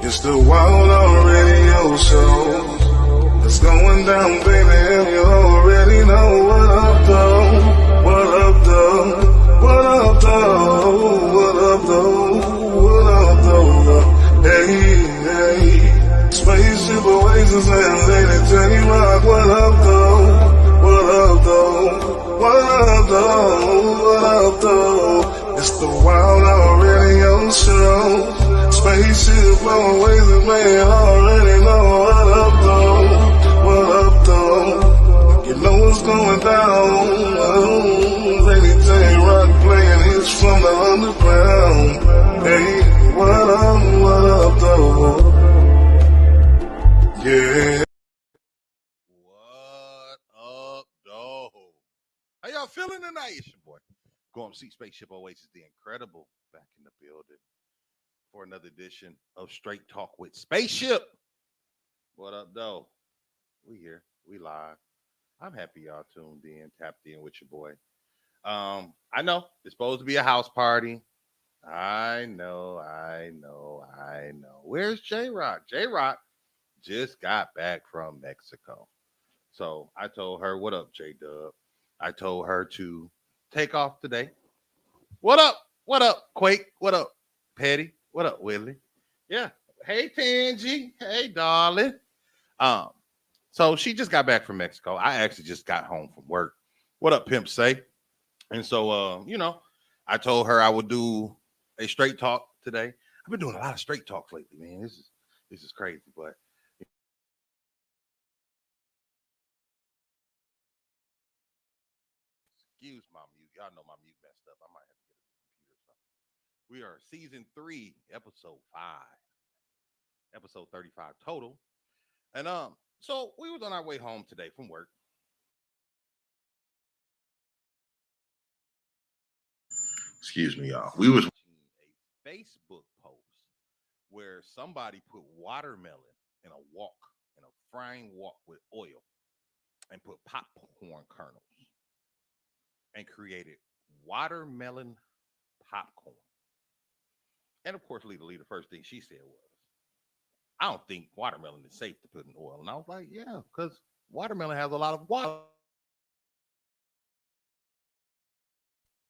It's the Wild On Radio Show. It's going down, baby, and you already know what up, though. What up, though? What up, though? What up, though? What up, though? Hey. Spaceship Oasis and Lady Teddy Rock. What up, though? What up, though? What up, though? What up, though? It's the Wild On Radio Show. Spaceship Oasis, man, already know what up, though? What up, though? You know what's going down. Lady Teddy Rock playing hits from the underground. Hey, what up, though? Yeah. What up, though? How y'all feeling tonight? It's your boy, Go on See Spaceship Oasis, the incredible, back in the building for another edition of Straight Talk with Spaceship. What up, though? We here. We live. I'm happy y'all tuned in, tapped in with your boy. I know it's supposed to be a house party. I know. Where's J-Rock? J-Rock just got back from Mexico. So I told her, what up, J-Dub? I told her to take off today. What up? What up, Quake? What up, Petty? What up, Willie? Yeah. Hey, Tangy. Hey, darling. So she just got back from Mexico. I actually just got home from work. What up, Pimp Say? And so, I told her I would do a straight talk today. I've been doing a lot of straight talks lately, man. This is crazy, but excuse my mute. Y'all know my mute messed up. I might have to get a computer or something. We are season 3, episode 5, episode 35 total. And so we was on our way home today from work. Excuse me, y'all. We was watching a Facebook post where somebody put watermelon in a frying wok with oil, and put popcorn kernels and created watermelon popcorn. And of course, Lita, the first thing she said was, I don't think watermelon is safe to put in oil. And I was like, yeah, because watermelon has a lot of water.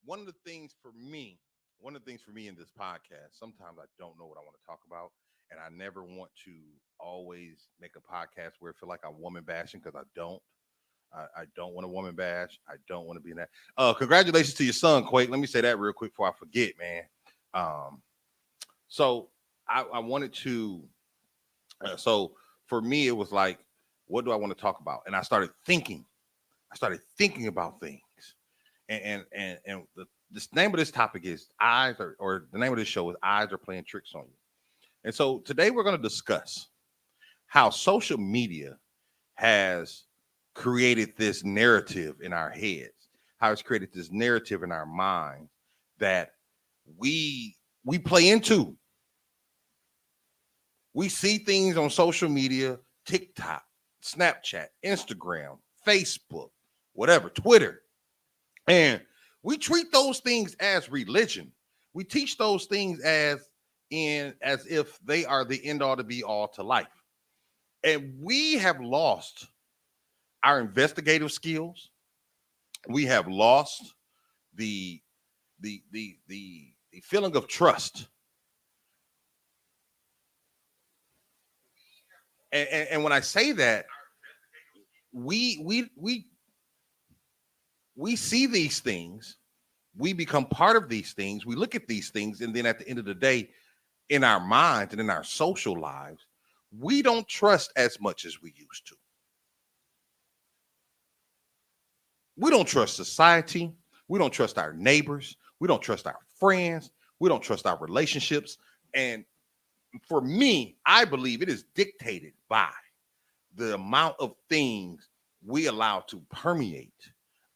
One of the things for me in this podcast, sometimes I don't know what I want to talk about. And I never want to always make a podcast where I feel like I'm woman bashing, because I don't. I don't want a woman bash. I don't want to be in that. Congratulations to your son, Quake. Let me say that real quick before I forget, man. So I wanted to. So for me, it was like, what do I want to talk about? And I started thinking about things. And the name of this topic is eyes, or the name of this show is Eyes Are Playing Tricks on You. And so today we're going to discuss how social media has created this narrative in our heads, how it's created this narrative in our mind that we play into. We see things on social media, TikTok, Snapchat, Instagram, Facebook, whatever, Twitter. And we treat those things as religion. We teach those things as if they are the end all to be all to life. And we have lost our investigative skills. We have lost the feeling of trust. And when I say that, we see these things, we become part of these things, we look at these things, and then at the end of the day, in our minds and in our social lives, we don't trust as much as we used to. We don't trust society. We don't trust our neighbors. We don't trust our friends. We don't trust our relationships. And for me, I believe it is dictated by the amount of things we allow to permeate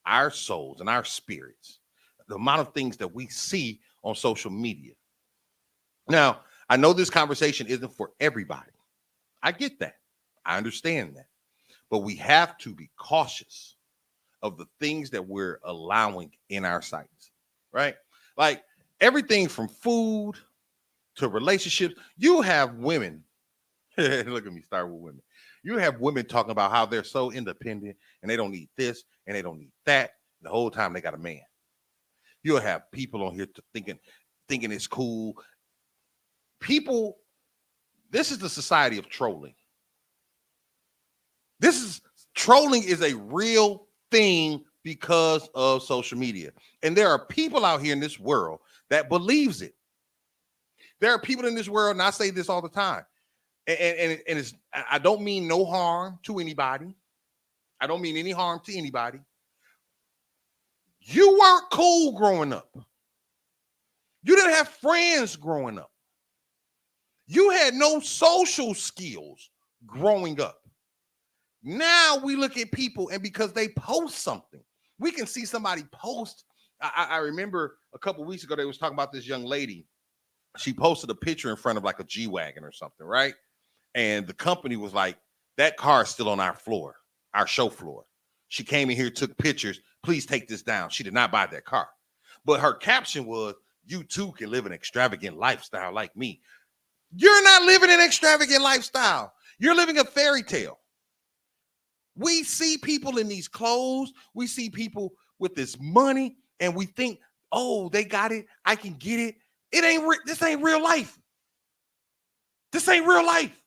our souls and our spirits, the amount of things that we see on social media. Now, I know this conversation isn't for everybody. I get that. I understand that. But we have to be cautious of the things that we're allowing in our sights, right? Like, Everything from food to relationships. You have women. Look at me start with women. You have women talking about how they're so independent and they don't need this and they don't need that. The whole time they got a man. You'll have people on here thinking it's cool. People, this is the society of trolling. Trolling is a real thing because of social media. And there are people out here in this world that believes it. There are people in this world, and I say this all the time, and it's, I don't mean no harm to anybody. I don't mean any harm to anybody. You weren't cool growing up. You didn't have friends growing up. You had no social skills growing up. Now we look at people, and because they post something, we can see somebody post. I remember a couple of weeks ago, they was talking about this young lady. She posted a picture in front of like a G-Wagon or something, right? And the company was like, that car is still on our floor, our show floor. She came in here, took pictures. Please take this down. She did not buy that car. But her caption was, you too can live an extravagant lifestyle like me. You're not living an extravagant lifestyle. You're living a fairy tale. We see people in these clothes. We see people with this money, and we think, oh, they got it. I can get it. This ain't real life. This ain't real life.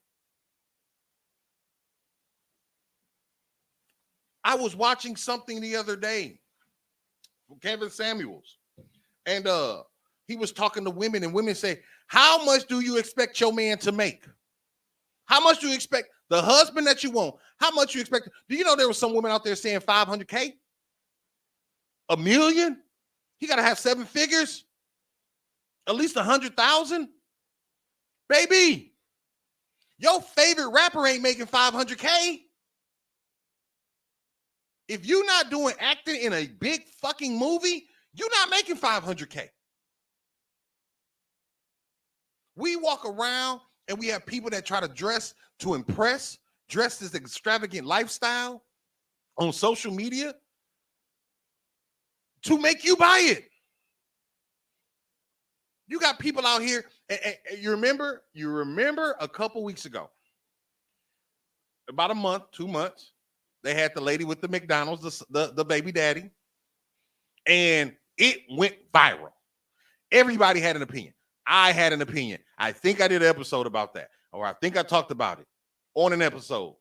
I was watching something the other day from Kevin Samuels, and he was talking to women, and women say, how much do you expect your man to make? How much do you expect the husband that you want? How much you expect? Do you know there was some women out there saying 500K? $1 million? He got to have 7 figures? At least 100,000? Baby, your favorite rapper ain't making 500K. If you're not doing acting in a big fucking movie, you're not making 500K. We walk around and we have people that try to dress to impress, dress this extravagant lifestyle on social media to make you buy it. You got people out here, and you remember a couple weeks ago, about a month, 2 months, they had the lady with the McDonald's, the baby daddy, and it went viral. Everybody had an opinion. I had an opinion. I think I did an episode about that, or I think I talked about it on an episode.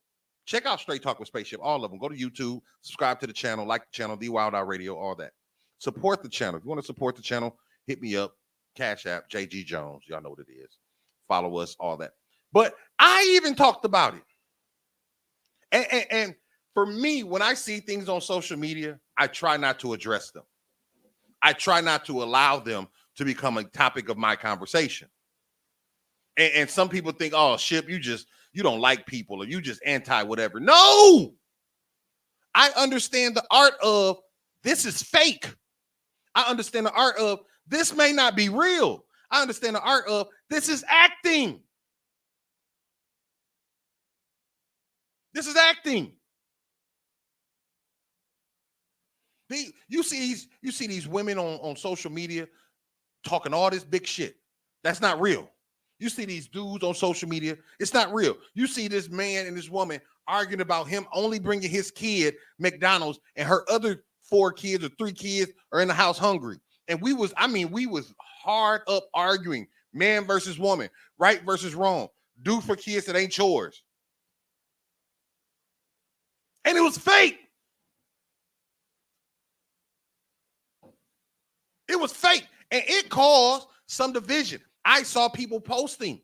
Check out Straight Talk with Spaceship, all of them. Go to YouTube, subscribe to the channel, like the channel, The Wild Out Radio, all that. Support the channel. If you want to support the channel, hit me up. Cash App, JG Jones. Y'all know what it is. Follow us, all that. But I even talked about it. And for me, when I see things on social media, I try not to address them. I try not to allow them to become a topic of my conversation. And some people think, oh, Ship, you don't like people, or you just anti whatever. No! I understand the art of this is fake. I understand the art of this may not be real. I understand the art of this is acting. This is acting. You see these women on social media talking all this big shit. That's not real. You see these dudes on social media. It's not real. You see this man and this woman arguing about him only bringing his kid McDonald's and her other 4 kids or 3 kids are in the house hungry. And we was hard up arguing, man versus woman, right versus wrong, do for kids that ain't yours. And it was fake. It was fake. And it caused some division. I saw people posting,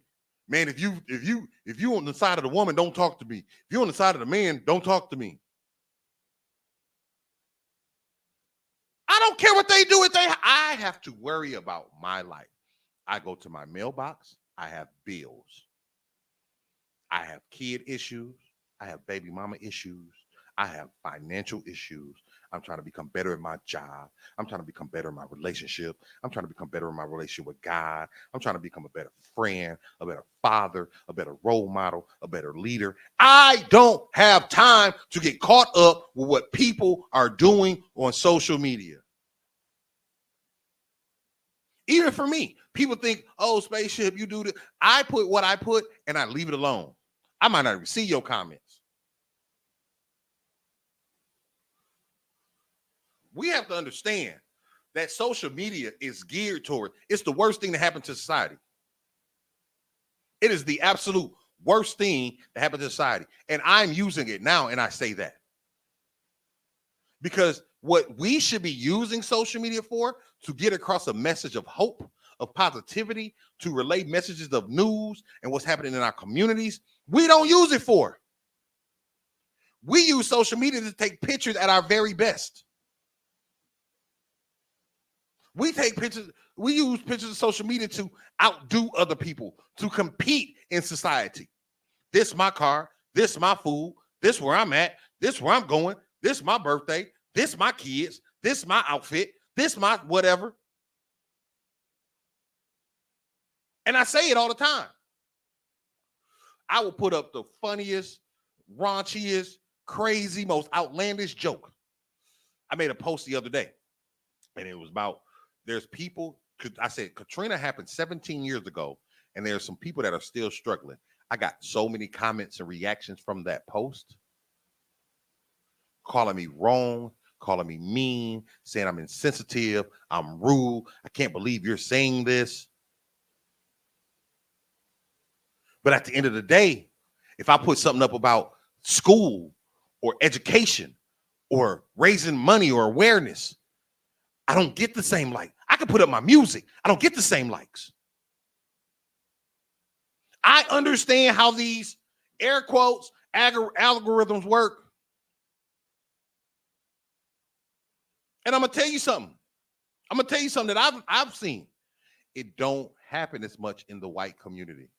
man, if you on the side of the woman, don't talk to me. If you're on the side of the man, don't talk to me. I don't care what they do. I have to worry about my life. I go to my mailbox. I have bills. I have kid issues. I have baby mama issues. I have financial issues. I'm trying to become better at my job. I'm trying to become better in my relationship. I'm trying to become better in my relationship with God. I'm trying to become a better friend, a better father, a better role model, a better leader. I don't have time to get caught up with what people are doing on social media. Even for me, people think, oh, spaceship, you do this. I put what I put and I leave it alone. I might not even see your comments. We have to understand that social media is geared toward, it's the worst thing that happened to society. It is the absolute worst thing that happened to society. And I'm using it now, and I say that. Because what we should be using social media for, to get across a message of hope, of positivity, to relay messages of news and what's happening in our communities, we don't use it for. We use social media to take pictures at our very best. We take pictures, we use pictures of social media to outdo other people, to compete in society. This my car, this my food, this where I'm at, this where I'm going, this my birthday, this my kids, this my outfit, this my whatever. And I say it all the time. I will put up the funniest, raunchiest, crazy, most outlandish joke. I made a post the other day, and it was about, there's people, I said, Katrina happened 17 years ago, and there's some people that are still struggling. I got so many comments and reactions from that post, calling me wrong, calling me mean, saying I'm insensitive, I'm rude, I can't believe you're saying this. But at the end of the day, if I put something up about school or education or raising money or awareness, I don't get the same like. I can put up my music. I don't get the same likes. I understand how these air quotes algorithms work. And I'm going to tell you something. I'm going to tell you something that I've seen. It don't happen as much in the white community.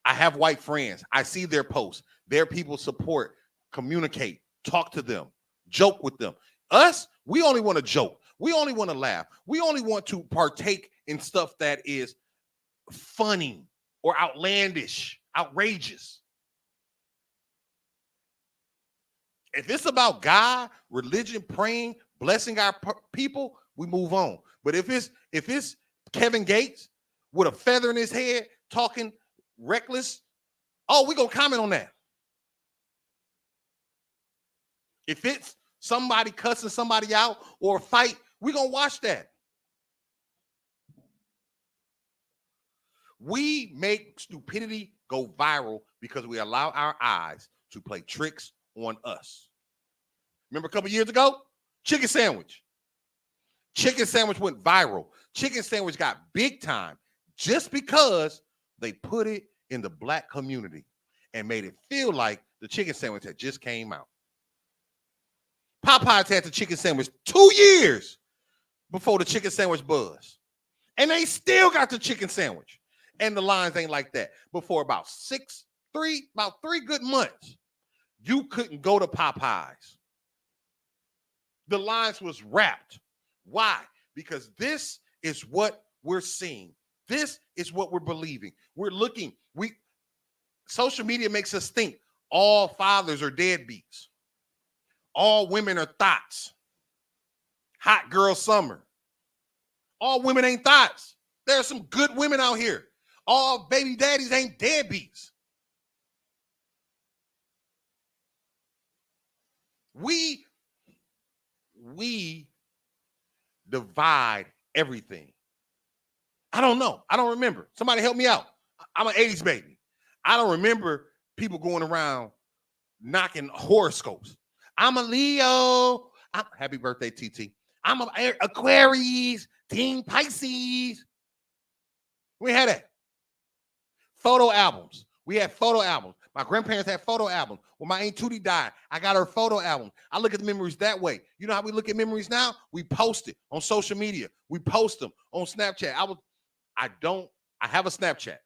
I have white friends. I see their posts. Their people support, communicate, talk to them, joke with them. Us, we only want to joke. We only want to laugh. We only want to partake in stuff that is funny or outlandish, outrageous. If it's about God, religion, praying, blessing our people, we move on. But if it's Kevin Gates with a feather in his head talking reckless, oh, we're going to comment on that. If it's somebody cussing somebody out or a fight, we're going to watch that. We make stupidity go viral because we allow our eyes to play tricks on us. Remember a couple years ago? Chicken sandwich. Chicken sandwich went viral. Chicken sandwich got big time just because they put it in the black community and made it feel like the chicken sandwich had just came out. Popeyes had the chicken sandwich 2 years before the chicken sandwich buzz. And they still got the chicken sandwich. And the lines ain't like that. Before about 3 good months, you couldn't go to Popeyes. The lines was wrapped. Why? Because this is what we're seeing. This is what we're believing. We're looking. Social media makes us think all fathers are deadbeats. All women are thoughts. Hot girl summer. All women ain't thoughts. There are some good women out here. All baby daddies ain't deadbeats. We divide everything. I don't know. I don't remember. Somebody help me out. I'm an 80s baby. I don't remember people going around knocking horoscopes. I'm a Leo. Happy birthday, TT. I'm an Aquarius, Team Pisces. We had that. Photo albums. We had photo albums. My grandparents had photo albums. When my Aunt Tootie died, I got her photo album. I look at the memories that way. You know how we look at memories now? We post it on social media. We post them on Snapchat. I have a Snapchat.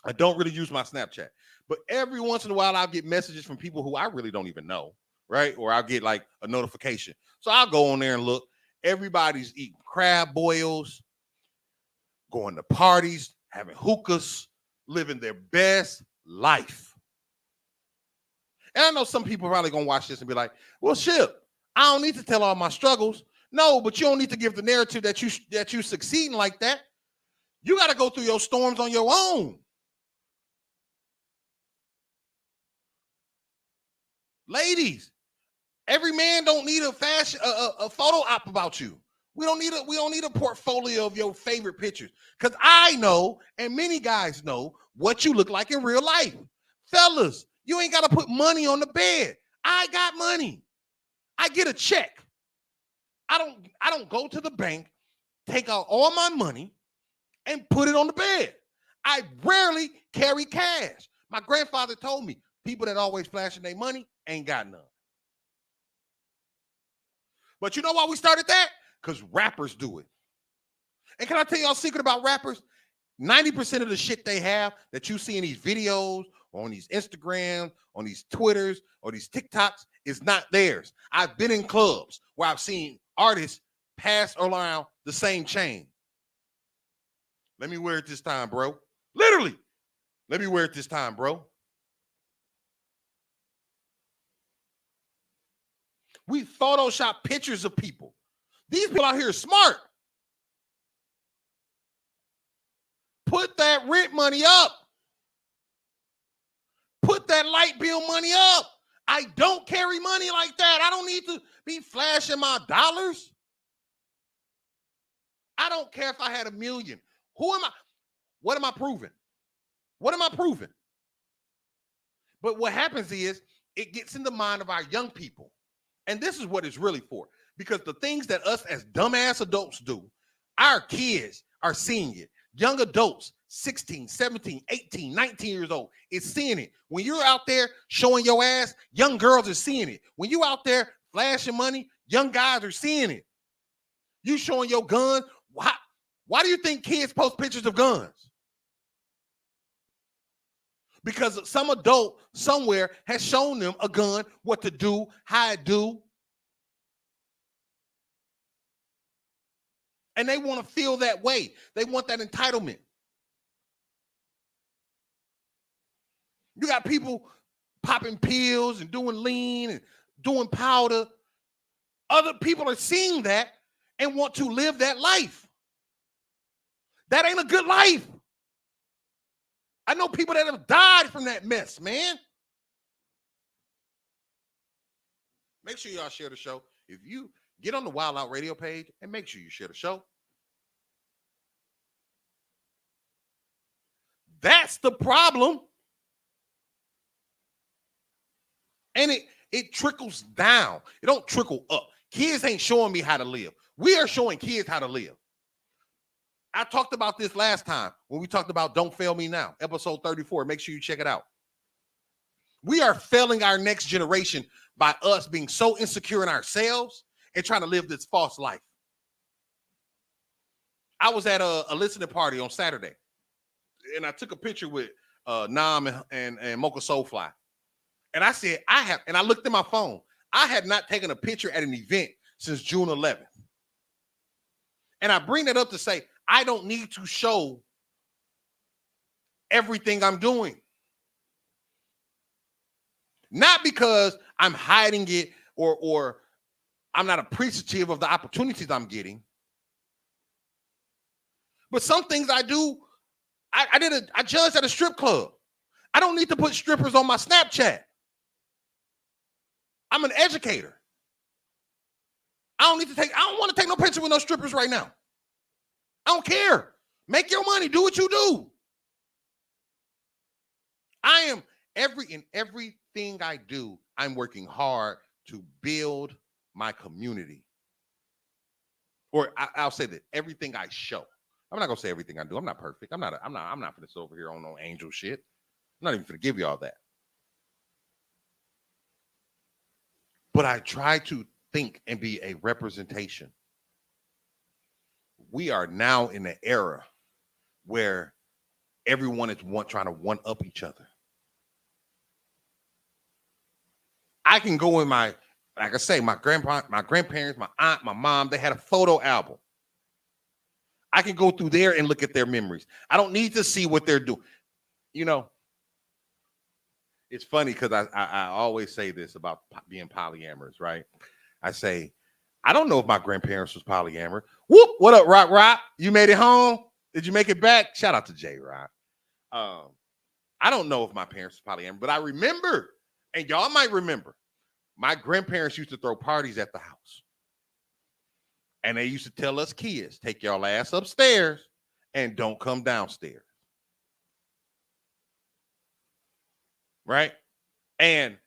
I don't really use my Snapchat. But every once in a while, I'll get messages from people who I really don't even know, right? Or I'll get like a notification. So I'll go on there and look. Everybody's eating crab boils, going to parties, having hookahs, living their best life. And I know some people are probably going to watch this and be like, well, shit, I don't need to tell all my struggles. No, but you don't need to give the narrative that you succeeding like that. You got to go through your storms on your own. Ladies, every man don't need a fashion a photo op about you. We don't need a portfolio of your favorite pictures. Because I know, and many guys know, what you look like in real life. Fellas, you ain't got to put money on the bed. I got money. I get a check. I don't go to the bank, take out all my money, and put it on the bed. I rarely carry cash. My grandfather told me, people that always flashing their money ain't got none. But you know why we started that? Because rappers do it. And can I tell y'all a secret about rappers? 90% of the shit they have that you see in these videos, on these Instagrams, on these Twitters, or these TikToks is not theirs. I've been in clubs where I've seen artists pass around the same chain. Let me wear it this time, bro. Literally. Let me wear it this time, bro. We Photoshop pictures of people. These people out here are smart. Put that rent money up. Put that light bill money up. I don't carry money like that. I don't need to be flashing my dollars. I don't care if I had $1 million. Who am I? What am I proving? What am I proving? But what happens is it gets in the mind of our young people. And this is what it's really for. Because the things that us as dumbass adults do, our kids are seeing it. Young adults, 16, 17, 18, 19 years old, is seeing it. When you're out there showing your ass, young girls are seeing it. When you out there flashing money, young guys are seeing it. You showing your gun. Why do you think kids post pictures of guns? Because some adult somewhere has shown them a gun, what to do, how to do. And they want to feel that way. They want that entitlement. You got people popping pills and doing lean and doing powder. Other people are seeing that and want to live that life. That ain't a good life. I know people that have died from that mess, man. Make sure y'all share the show. If you get on the Wild Out Radio page and make sure you share the show. That's the problem. And it trickles down. It don't trickle up. Kids ain't showing me how to live. We are showing kids how to live. I talked about this last time when we talked about Don't Fail Me Now, episode 34. Make sure you check it out. We are failing our next generation by us being so insecure in ourselves and trying to live this false life. I was at a listening party on Saturday, and I took a picture with Nam and Mocha Soulfly. And I said, and I looked at my phone. I had not taken a picture at an event since June 11th. And I bring that up to say, I don't need to show everything I'm doing. Not because I'm hiding it or I'm not appreciative of the opportunities I'm getting. But some things I do, I judged at a strip club. I don't need to put strippers on my Snapchat. I'm an educator. I don't want to take no picture with no strippers right now. I don't care. Make your money. Do what you do. I am everything I do, I'm working hard to build my community. Or I'll say that everything I show. I'm not gonna say everything I do. I'm not perfect. I'm not gonna sit over here on no angel shit. I'm not even gonna give you all that. But I try to think and be a representation. We are now in an era where everyone is trying to one up each other. I can go in like I say, my grandparents, my aunt, my mom, they had a photo album. I can go through there and look at their memories. I don't need to see what they're doing. You know, it's funny because I always say this about being polyamorous, right? I say, I don't know if my grandparents was polyamorous. Whoop! What up, Rock Rock? You made it home? Did you make it back? Shout out to J Rock. I don't know if my parents was polyamorous, but I remember, and y'all might remember, my grandparents used to throw parties at the house. And they used to tell us kids, take y'all ass upstairs and don't come downstairs. Right? And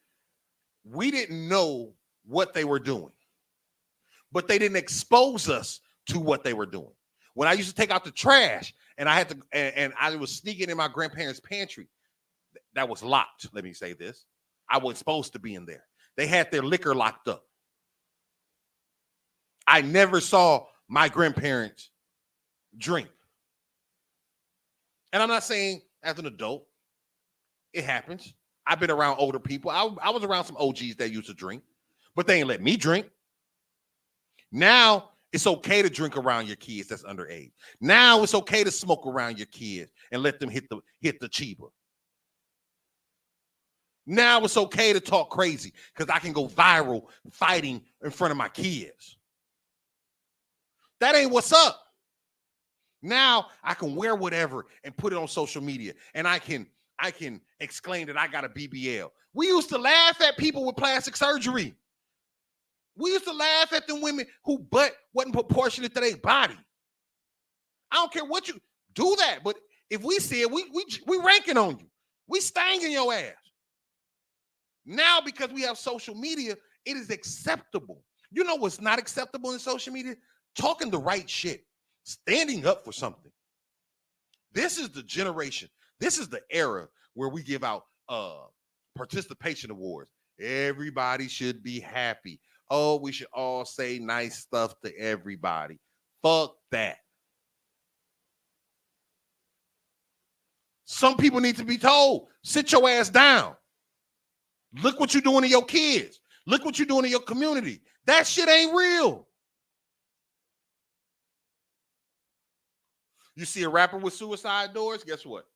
we didn't know what they were doing, but they didn't expose us to what they were doing. When I used to take out the trash and I had to, and I was sneaking in my grandparents' pantry that was locked. Let me say this. I wasn't supposed to be in there. They had their liquor locked up. I never saw my grandparents drink. And I'm not saying as an adult, it happens. I've been around older people. I was around some OGs that used to drink, but they ain't let me drink. Now it's okay to drink around your kids that's underage. Now it's okay to smoke around your kids and let them hit the chiba. Now it's okay to talk crazy because I can go viral fighting in front of my kids. That ain't what's up. Now I can wear whatever and put it on social media, and I can exclaim that I got a BBL. We used to laugh at people with plastic surgery. We used to laugh at the women who butt wasn't proportionate to their body. I don't care what you do that, but if we see it, we ranking on you. We stanging your ass. Now, because we have social media, it is acceptable. You know what's not acceptable in social media? Talking the right shit, standing up for something. This is the generation. This is the era where we give out participation awards. Everybody should be happy. Oh, we should all say nice stuff to everybody. Fuck that. Some people need to be told, sit your ass down. Look what you're doing to your kids. Look what you're doing in your community. That shit ain't real. You see a rapper with suicide doors, guess what?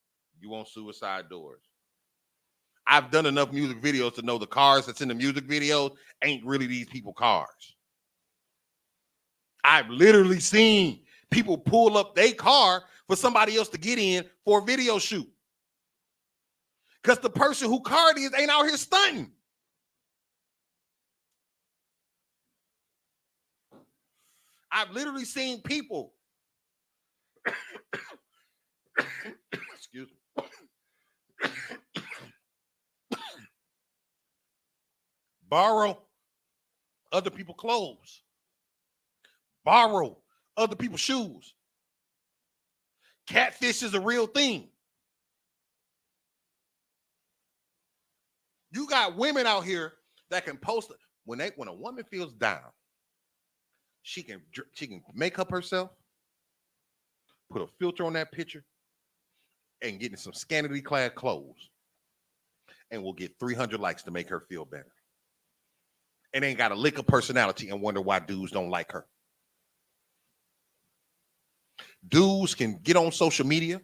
You want suicide doors. I've done enough music videos to know the cars that's in the music videos ain't really these people's cars. I've literally seen people pull up their car for somebody else to get in for a video shoot. Because the person who car it is ain't out here stunting. I've literally seen people excuse me, borrow other people's clothes, borrow other people's shoes. Catfish is a real thing. You got women out here that can post when a woman feels down, she can make up herself, put a filter on that picture, and get in some scantily clad clothes, and will get 300 likes to make her feel better. And ain't got a lick of personality and wonder why dudes don't like her. Dudes can get on social media,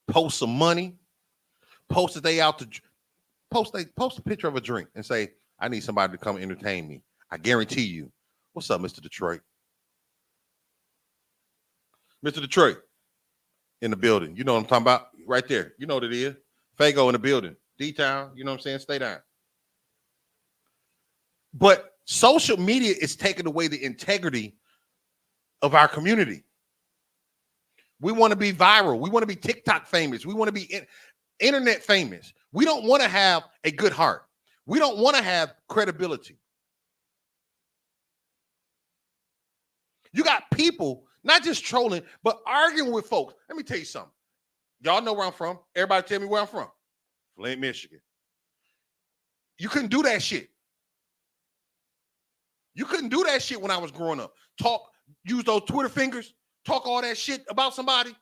post some money, post that they out to post a picture of a drink and say, I need somebody to come entertain me. I guarantee you. What's up, Mr. Detroit? Mr. Detroit in the building. You know what I'm talking about? Right there. You know what it is. Fago in the building. D-Town. You know what I'm saying? Stay down. But social media is taking away the integrity of our community. We want to be viral. We want to be TikTok famous. We want to be internet famous. We don't want to have a good heart. We don't want to have credibility. You got people not just trolling, but arguing with folks. Let me tell you something. Y'all know where I'm from. Everybody tell me where I'm from. Flint, Michigan. You couldn't do that shit. You couldn't do that shit when I was growing up. Use those Twitter fingers, talk all that shit about somebody,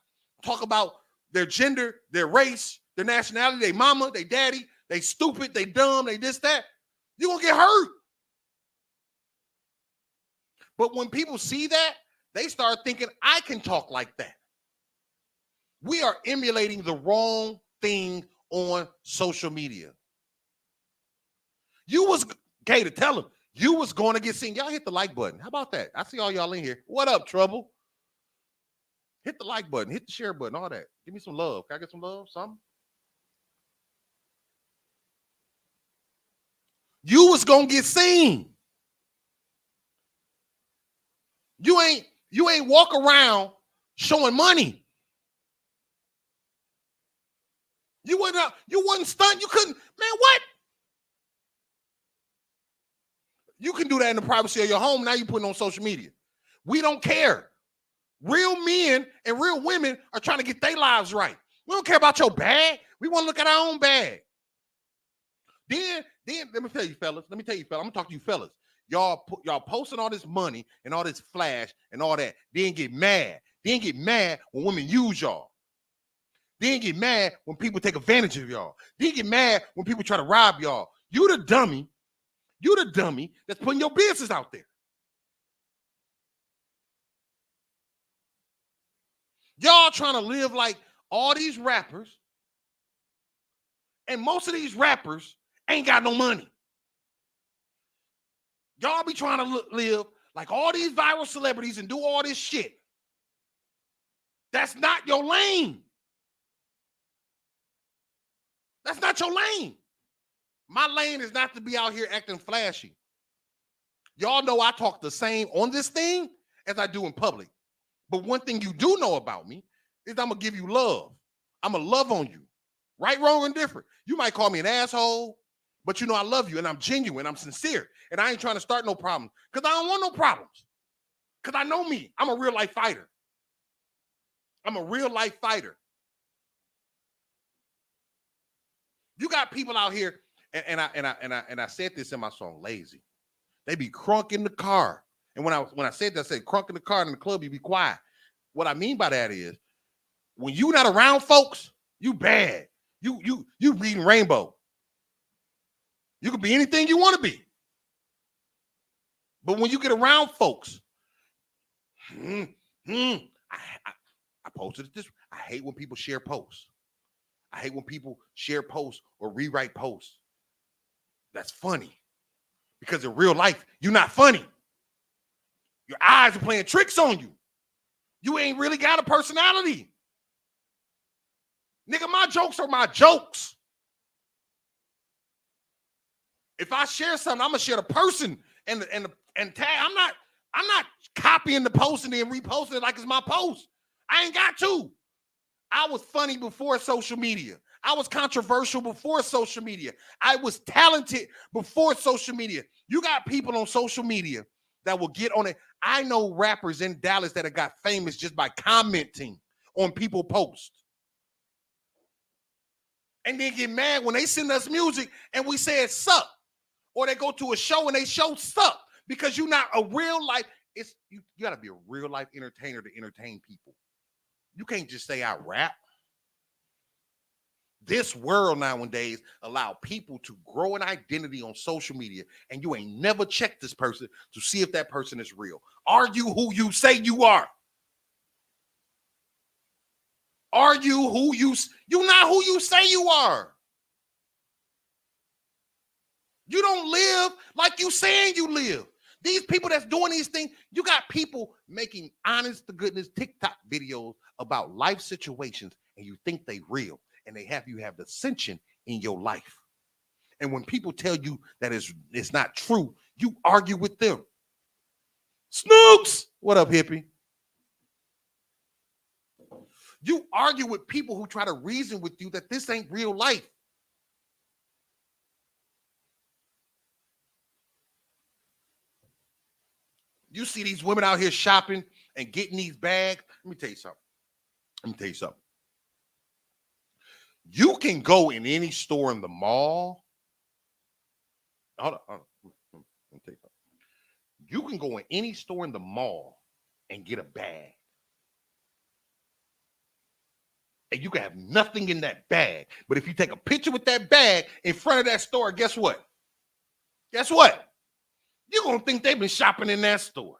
talk about their gender, their race, their nationality, their mama, their daddy, they stupid, they dumb, they this, that. You're going to get hurt. But when people see that, they start thinking, I can talk like that. We are emulating the wrong thing on social media. You was, Gator, tell them, You was going to get seen. Y'all hit the like button. How about that? I see all y'all in here. What up, trouble? Hit the like button. Hit the share button. All that. Give me some love. Can I get some love? Something? You was going to get seen. You ain't walk around showing money. You wasn't stunned. You couldn't, man, what? You can do that in the privacy of your home. Now you're putting on social media. We don't care. Real men and real women are trying to get their lives right. We don't care about your bag. We want to look at our own bag. Then let me tell you, fellas. I'm gonna talk to you, fellas. Y'all posting all this money and all this flash and all that. Then get mad. Then get mad when women use y'all. Then get mad when people take advantage of y'all. Then get mad when people try to rob y'all. You the dummy. You the dummy that's putting your business out there. Y'all trying to live like all these rappers, and most of these rappers ain't got no money. Y'all be trying to live like all these viral celebrities and do all this shit. That's not your lane. That's not your lane. My lane is not to be out here acting flashy. Y'all know I talk the same on this thing as I do in public. But one thing you do know about me is I'm going to give you love. I'm going to love on you. Right, wrong, and different. You might call me an asshole, but you know I love you, and I'm genuine. I'm sincere, and I ain't trying to start no problems because I don't want no problems because I know me. I'm a real life fighter. I'm a real life fighter. You got people out here, and I said this in my song, Lazy. They be crunk in the car. And when I said that, I said crunk in the car in the club, you be quiet. What I mean by that is when you not around folks, you bad. You reading rainbow. You can be anything you want to be. But when you get around folks, I posted this. I hate when people share posts. I hate when people share posts or rewrite posts. That's funny. Because in real life, you're not funny. Your eyes are playing tricks on you. You ain't really got a personality. Nigga, my jokes are my jokes. If I share something, I'm gonna share the person and tag. I'm not copying the post and then reposting it like it's my post. I ain't got to. I was funny before social media. I was controversial before social media. I was talented before social media. You got people on social media that will get on it. I know rappers in Dallas that have got famous just by commenting on people posts. And then get mad when they send us music and we say it suck. Or they go to a show and they show suck because you're not a real life. You got to be a real life entertainer to entertain people. You can't just say I rap. This world nowadays allow people to grow an identity on social media, and you ain't never checked this person to see if that person is real. Are you who you say you are? Are you who you're not who you say you are? You don't live like you saying you live. These people that's doing these things, you got people making honest to goodness TikTok videos about life situations, and you think they real, and they have you have dissension in your life. And when people tell you that it's not true, you argue with them. Snooks, what up, hippie? You argue with people who try to reason with you that this ain't real life. You see these women out here shopping and getting these bags. Let me tell you something. You can go in any store in the mall. Hold on. Let me tell you something. You can go in any store in the mall and get a bag. And you can have nothing in that bag. But if you take a picture with that bag in front of that store, guess what? Guess what? You're going to think they've been shopping in that store.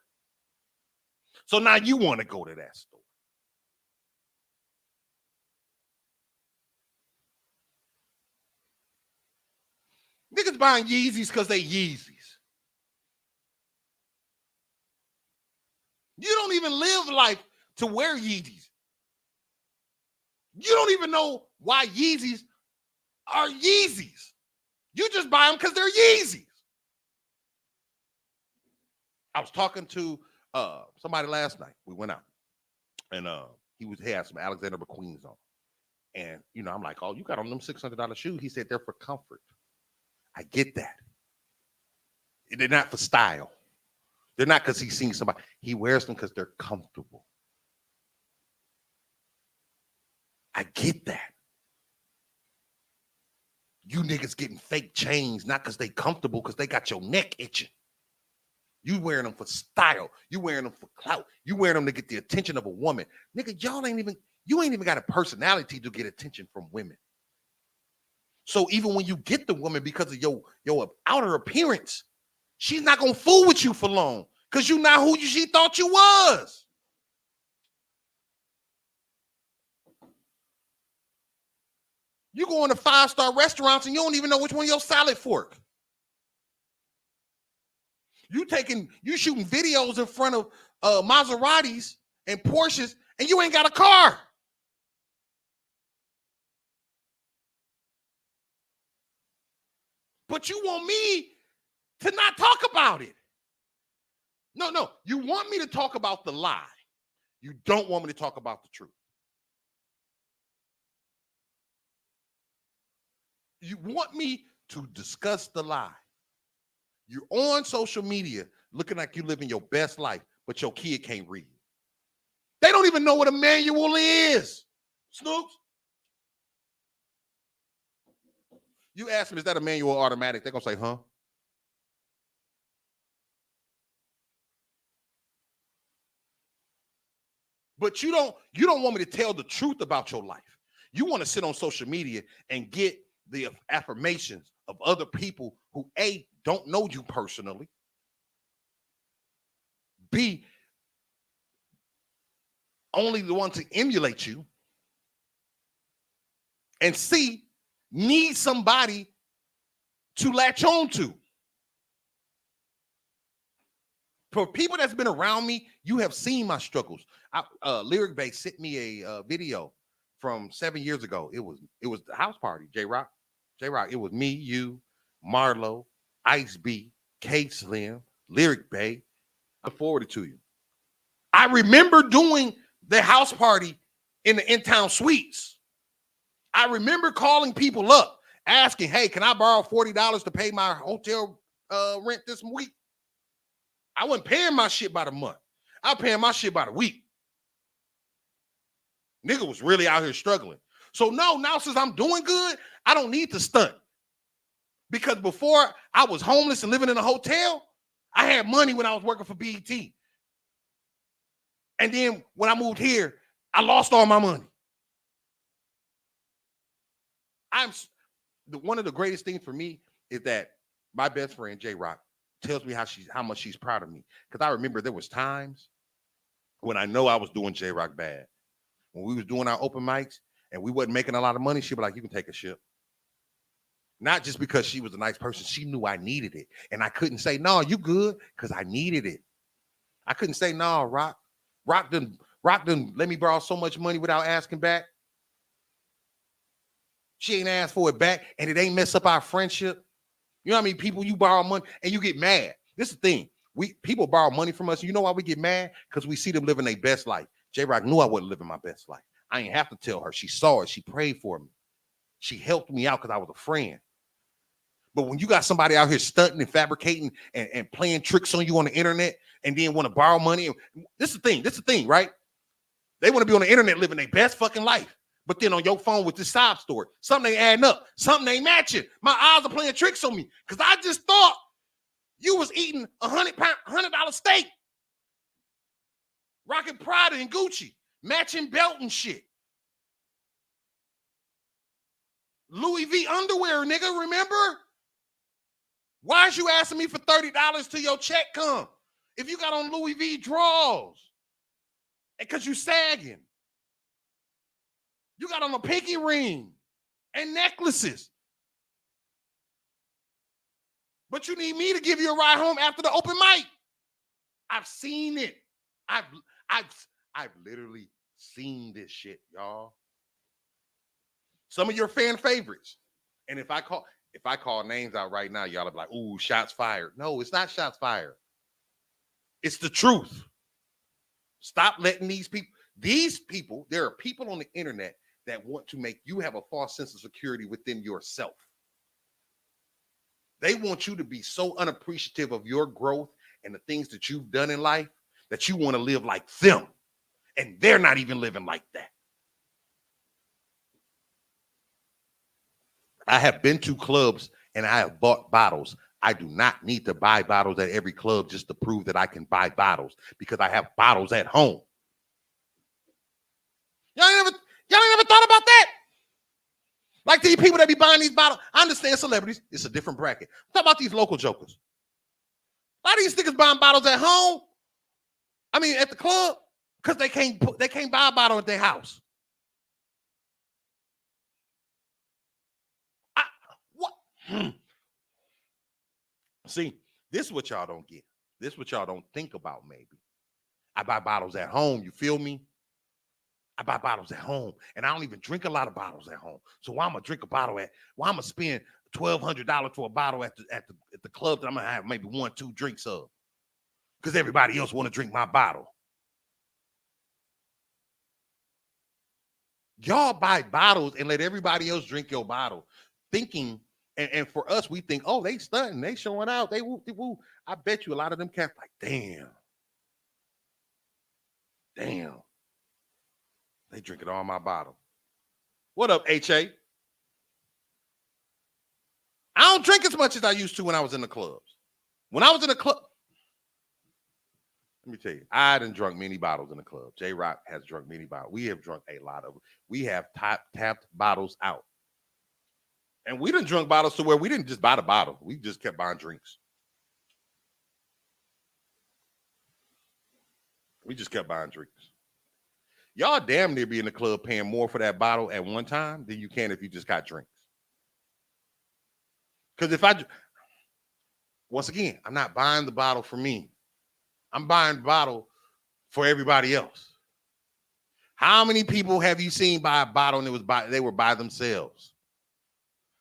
So now you want to go to that store. Niggas buying Yeezys because they Yeezys. You don't even live life to wear Yeezys. You don't even know why Yeezys are Yeezys. You just buy them because they're Yeezys. I was talking to somebody last night. We went out, and he had some Alexander McQueen's on. And, you know, I'm like, oh, you got on them $600 shoes. He said they're for comfort. I get that. They're not for style. They're not because he's seen somebody. He wears them because they're comfortable. I get that. You niggas getting fake chains, not because they comfortable, because they got your neck itching. You wearing them for style. You wearing them for clout. You wearing them to get the attention of a woman. Nigga, you ain't even got a personality to get attention from women. So even when you get the woman because of your outer appearance, she's not going to fool with you for long because you're not who she thought you was. You go into 5-star restaurants and you don't even know which one your salad fork. You shooting videos in front of Maseratis and Porsches, and you ain't got a car. But you want me to not talk about it. No, you want me to talk about the lie. You don't want me to talk about the truth. You want me to discuss the lie. You're on social media looking like you're living your best life, but your kid can't read. They don't even know what a manual is. Snoops. You ask them, is that a manual or automatic? They're going to say, huh? But you don't want me to tell the truth about your life. You want to sit on social media and get the affirmations of other people who A, don't know you personally, B, only the one to emulate you, and C, need somebody to latch on to. For people that's been around me, you have seen my struggles. Lyric Bay sent me a video from 7 years ago. It was the house party, J-Rock. It was me, you, Marlo, Ice B, K Slim, Lyric Bay. I forwarded it to you. I remember doing the house party in the in-town suites. I remember calling people up, asking, hey, can I borrow $40 to pay my hotel rent this week? I wasn't paying my shit by the month. I was paying my shit by the week. Nigga was really out here struggling. So now since I'm doing good, I don't need to stunt. Because before I was homeless and living in a hotel, I had money when I was working for BET. And then when I moved here, I lost all my money. One of the greatest things for me is that my best friend, J-Rock, tells me how much she's proud of me. Because I remember there was times when I know I was doing J-Rock bad. When we was doing our open mics and we wasn't making a lot of money, she'd be like, you can take a ship. Not just because she was a nice person. She knew I needed it. And I couldn't say, no, you good, because I needed it. I couldn't say, no, Rock didn't let me borrow so much money without asking back. She ain't asked for it back, and it ain't mess up our friendship. You know how many people you borrow money and you get mad? This is the thing. People borrow money from us. You know why we get mad? Because we see them living their best life. J-Rock knew I wasn't living my best life. I ain't have to tell her. She saw it. She prayed for me. She helped me out because I was a friend. But when you got somebody out here stunting and fabricating and playing tricks on you on the internet and then want to borrow money, this is the thing, right? They want to be on the internet living their best fucking life. But then on your phone with this sob story, something ain't adding up. Something ain't matching. My eyes are playing tricks on me because I just thought you was eating $100 steak, rocking Prada and Gucci, matching belt and shit. Louis V underwear, nigga, remember? Why is you asking me for $30 till your check come? If you got on Louis V drawers, because you sagging. You got on a pinky ring and necklaces. But you need me to give you a ride home after the open mic. I've seen it. I've I've literally seen this shit, y'all. Some of your fan favorites. And if I call names out right now, y'all are like, ooh, shots fired. No, it's not shots fired. It's the truth. Stop letting these people, there are people on the internet that want to make you have a false sense of security within yourself. They want you to be so unappreciative of your growth and the things that you've done in life that you want to live like them. And they're not even living like that. I have been to clubs and I have bought bottles. I do not need to buy bottles at every club just to prove that I can buy bottles because I have bottles at home. Y'all ain't ever thought about that? Like these people that be buying these bottles. I understand celebrities. It's a different bracket. Talk about these local jokers. A lot of these niggas buying bottles at home. I mean, at the club, because they can't buy a bottle at their house. What? See, this is what y'all don't get. This is what y'all don't think about, maybe. I buy bottles at home, you feel me? I buy bottles at home, and I don't even drink a lot of bottles at home. So why I'm gonna drink a bottle at? Why I'm gonna spend $1,200 for a bottle at the club that I'm gonna have maybe 1-2 drinks of? Because everybody else want to drink my bottle. Y'all buy bottles and let everybody else drink your bottle, thinking. And for us, we think, oh, they stunting, they showing out, they woo, woo. I bet you a lot of them cats like, damn, they drinking all my bottle. What up, HA? I don't drink as much as I used to when I was in the clubs. When I was in the club, let me tell you, I done drunk many bottles in the club. J-Rock has drunk many bottles. We have drunk a lot of them. We have tapped bottles out. And we done drunk bottles to where we didn't just buy the bottle. We just kept buying drinks. We just kept buying drinks. Y'all damn near be in the club paying more for that bottle at one time than you can if you just got drinks. Because once again, I'm not buying the bottle for me. I'm buying the bottle for everybody else. How many people have you seen buy a bottle and they were by themselves?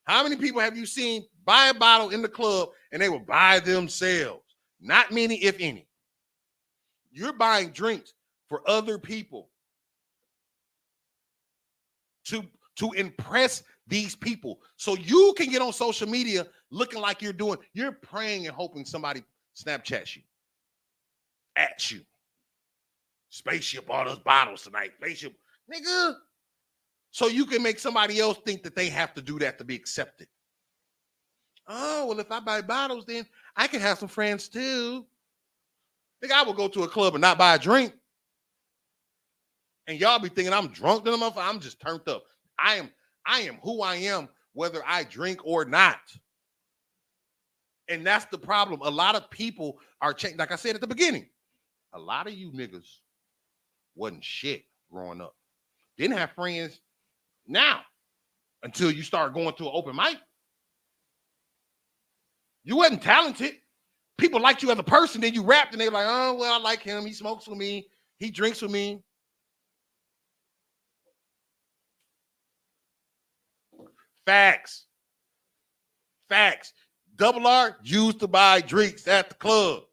How many people have you seen buy a bottle in the club and they were by themselves? Not many, if any. You're buying drinks for other people to impress these people so you can get on social media looking like you're praying and hoping somebody Snapchats you, at you. Spaceship, all those bottles tonight. Spaceship, nigga. So you can make somebody else think that they have to do that to be accepted. Oh, well, if I buy bottles, then I can have some friends too. Nigga, I will go to a club and not buy a drink. And y'all be thinking I'm drunk than a motherfucker. I'm just turned up. I am who I am, whether I drink or not. And that's the problem. A lot of people are changing. Like I said at the beginning, a lot of you niggas wasn't shit growing up. Didn't have friends now until you start going to an open mic. You wasn't talented. People liked you as a person, then you rapped and they were like, oh, well, I like him. He smokes with me. He drinks with me. Facts. Double R used to buy drinks at the club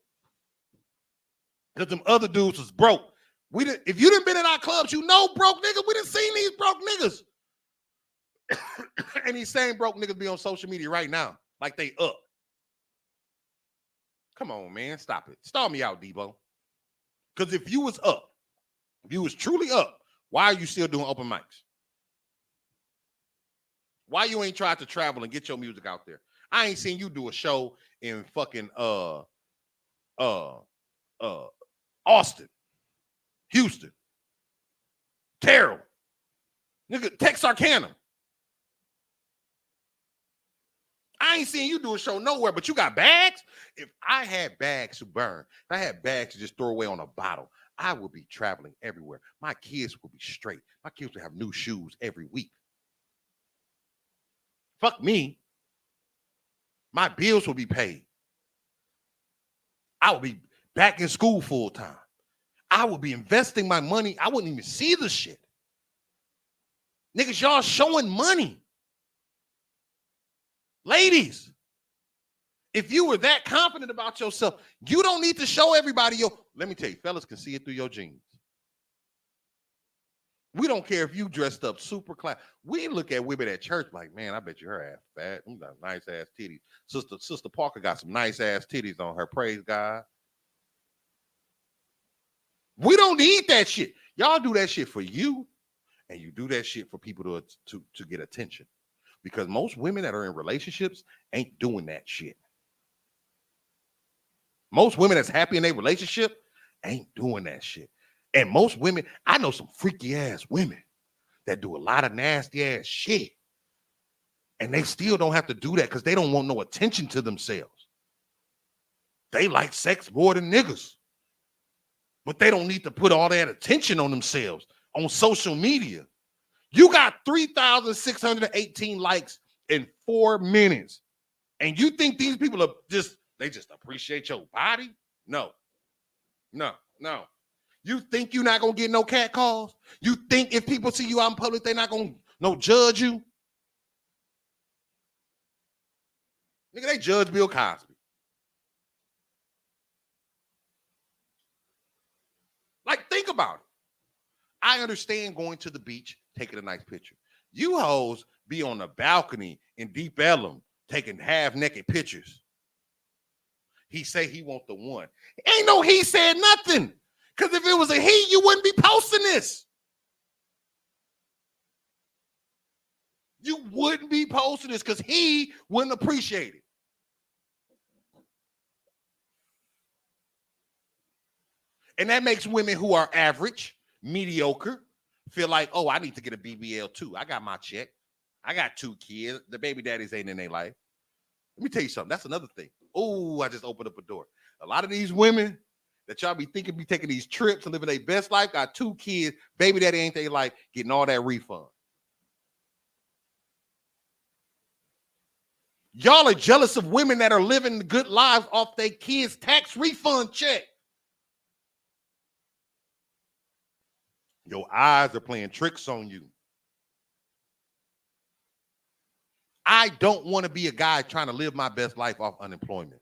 because them other dudes was broke. If you didn't been in our clubs, you know broke niggas. We didn't see these broke niggas. And these same broke niggas be on social media right now like they up. Come on, man. Stop it. Stall me out, Debo. Because if you was up, if you was truly up, why are you still doing open mics? Why you ain't tried to travel and get your music out there? I ain't seen you do a show in fucking Austin, Houston, Terrell, nigga, Texarkana. I ain't seen you do a show nowhere, but you got bags. If I had bags to burn, if I had bags to just throw away on a bottle, I would be traveling everywhere. My kids would be straight. My kids would have new shoes every week. Fuck me. My bills will be paid. I will be back in school full time. I would be investing my money. I wouldn't even see the shit. Niggas, y'all showing money. Ladies, if you were that confident about yourself, you don't need to show everybody your. Let me tell you, fellas can see it through your jeans. We don't care if you dressed up super class. We look at women at church like, man, I bet you her ass fat. You got nice ass titties. Sister Parker got some nice ass titties on her. Praise God. We don't need that shit. Y'all do that shit for you, and you do that shit for people to get attention. Because most women that are in relationships ain't doing that shit. Most women that's happy in their relationship ain't doing that shit. And most women, I know some freaky ass women that do a lot of nasty ass shit. And they still don't have to do that because they don't want no attention to themselves. They like sex more than niggas. But they don't need to put all that attention on themselves on social media. You got 3,618 likes in 4 minutes. And you think these people are they just appreciate your body? No. You think you're not going to get no cat calls? You think if people see you out in public, they're not going to judge you? Nigga, they judge Bill Cosby. Like, think about it. I understand going to the beach, taking a nice picture. You hoes be on the balcony in Deep Ellum taking half-naked pictures. He say he want the one. Ain't no he said nothing. Because if it was a he, you wouldn't be posting this. You wouldn't be posting this because he wouldn't appreciate it. And that makes women who are average, mediocre, feel like, oh, I need to get a BBL too. I got my check. I got 2 kids. The baby daddies ain't in their life. Let me tell you something. That's another thing. Oh, I just opened up a door. A lot of these women that y'all be thinking be taking these trips and living their best life, got 2 kids, baby daddy ain't they like getting all that refund. Y'all are jealous of women that are living good lives off their kids' tax refund check. Your eyes are playing tricks on you. I don't want to be a guy trying to live my best life off unemployment.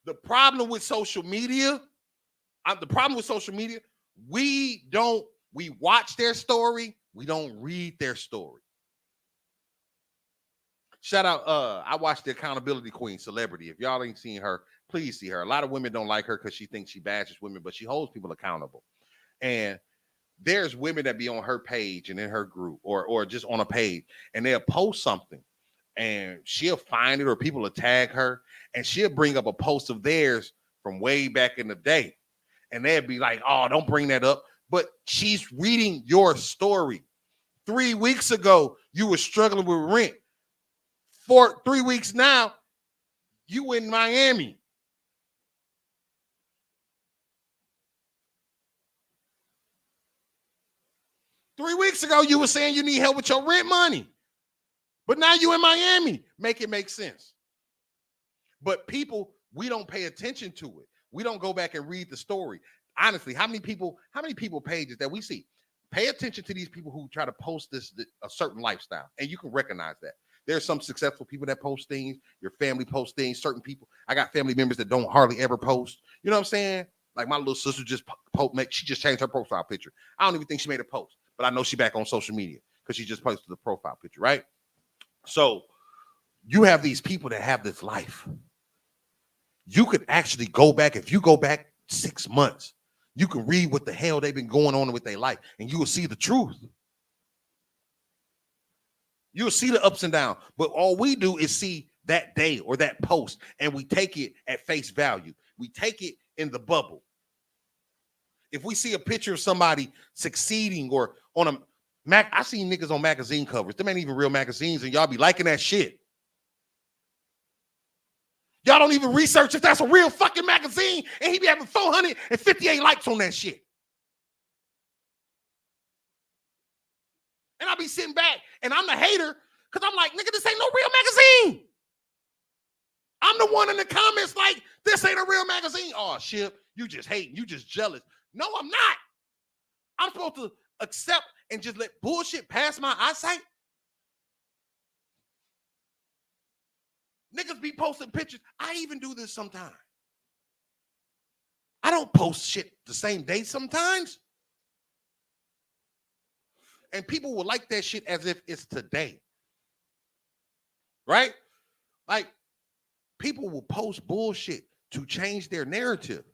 The problem with social media, we watch their story, we don't read their story. Shout out, I watched the Accountability Queen, Celebrity. If y'all ain't seen her, please see her. A lot of women don't like her because she thinks she bashes women, but she holds people accountable. And there's women that be on her page and in her group or just on a page, and they'll post something and she'll find it or people will tag her and she'll bring up a post of theirs from way back in the day. And they'll be like, oh, don't bring that up. But she's reading your story. 3 weeks ago, you were struggling with rent. 3 weeks now, you in Miami. Three weeks ago, you were saying you need help with your rent money. But now you in Miami. Make it make sense. But people, we don't pay attention to it. We don't go back and read the story. Honestly, how many people pages that we see? Pay attention to these people who try to post a certain lifestyle. And you can recognize that. There's some successful people that post things. Your family posts things. Certain people. I got family members that don't hardly ever post. You know what I'm saying? Like my little sister she just changed her profile picture. I don't even think she made a post, but I know she back on social media because she just posted the profile picture, right? So you have these people that have this life. You could actually go back. If you go back 6 months, you can read what the hell they've been going on with their life, and you will see the truth. You'll see the ups and downs, but all we do is see that day or that post, and we take it at face value. We take it in the bubble. If we see a picture of somebody succeeding or on a I seen niggas on magazine covers. Them ain't even real magazines, and y'all be liking that shit. Y'all don't even research if that's a real fucking magazine, and he be having 458 likes on that shit. And I'll be sitting back, and I'm the hater, because I'm like, nigga, this ain't no real magazine. I'm the one in the comments like, this ain't a real magazine. Oh, shit, you just hating. You just jealous. No, I'm not. I'm supposed to accept and just let bullshit pass my eyesight. Niggas be posting pictures. I even do this sometimes. I don't post shit the same day sometimes. And people will like that shit as if it's today. Right? Like, people will post bullshit to change their narrative.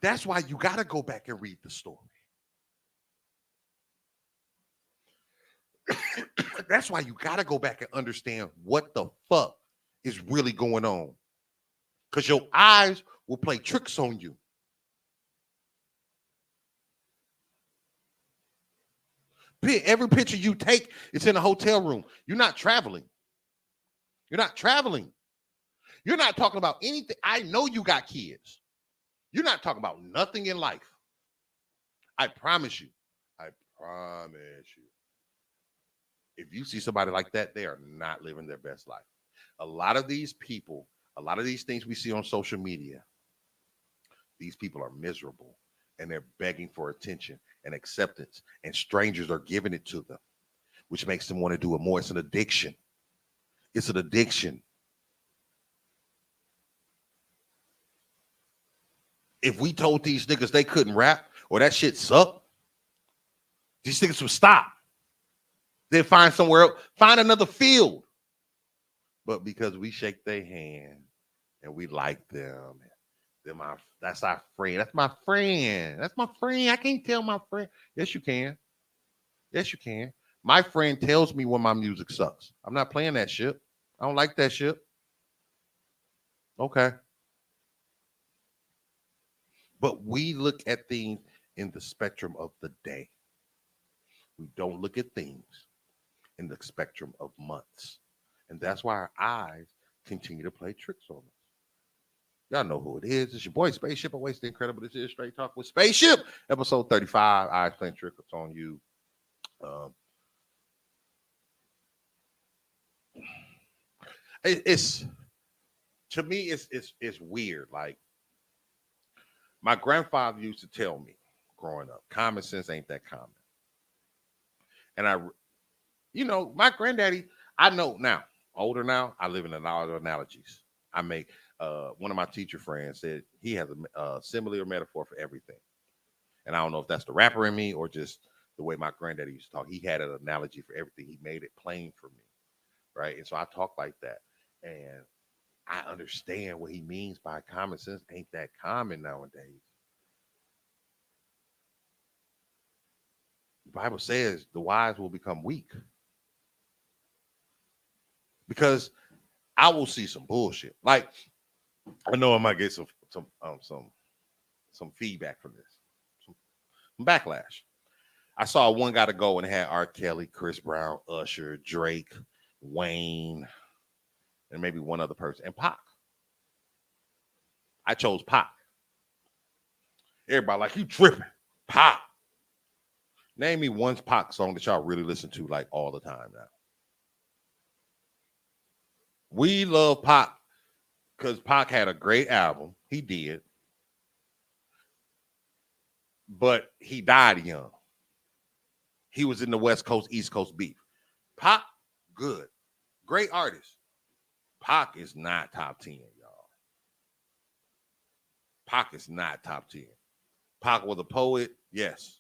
That's why you got to go back and read the story. That's why you got to go back and understand what the fuck is really going on. Because your eyes will play tricks on you. Every picture you take, it's in a hotel room. You're not traveling. You're not traveling. You're not talking about anything. I know you got kids. You're not talking about nothing in life. I promise you. I promise you. If you see somebody like that, they are not living their best life. A lot of these people, a lot of these things we see on social media, these people are miserable and they're begging for attention and acceptance, and strangers are giving it to them, which makes them want to do it more. It's an addiction. It's an addiction. If we told these niggas they couldn't rap or that shit sucked, these niggas would stop. They'd find somewhere else, find another field. But because we shake their hand and we like them, that's our friend. That's my friend. That's my friend. I can't tell my friend. Yes, you can. Yes, you can. My friend tells me when my music sucks. I'm not playing that shit. I don't like that shit. Okay. But we look at things in the spectrum of the day. We don't look at things in the spectrum of months. And that's why our eyes continue to play tricks on us. Y'all know who it is. It's your boy Spaceship. Always the incredible. This is Straight Talk with Spaceship, episode 35. Eyes playing tricks on you. It's to me, it's weird. Like, my grandfather used to tell me growing up, common sense ain't that common. And my granddaddy, I know now, older now, I live in a lot of analogies. I make one of my teacher friends said he has a simile or metaphor for everything. And I don't know if that's the rapper in me or just the way my granddaddy used to talk. He had an analogy for everything. He made it plain for me. Right. And so I talk like that. And I understand what he means by common sense ain't that common nowadays. The Bible says the wise will become weak. Because I will see some bullshit. Like, I know I might get some feedback from this, some backlash. I saw one guy to go and had R. Kelly, Chris Brown, Usher, Drake, Wayne, and maybe one other person, and Pac. I chose Pac. Everybody like, you tripping. Pac. Name me one Pac song that y'all really listen to like all the time now. We love Pac because Pac had a great album. He did. But he died young. He was in the West Coast, East Coast beef. Pac, good. Great artist. Pac is not top 10, y'all. Pac is not top 10. Pac was a poet, yes.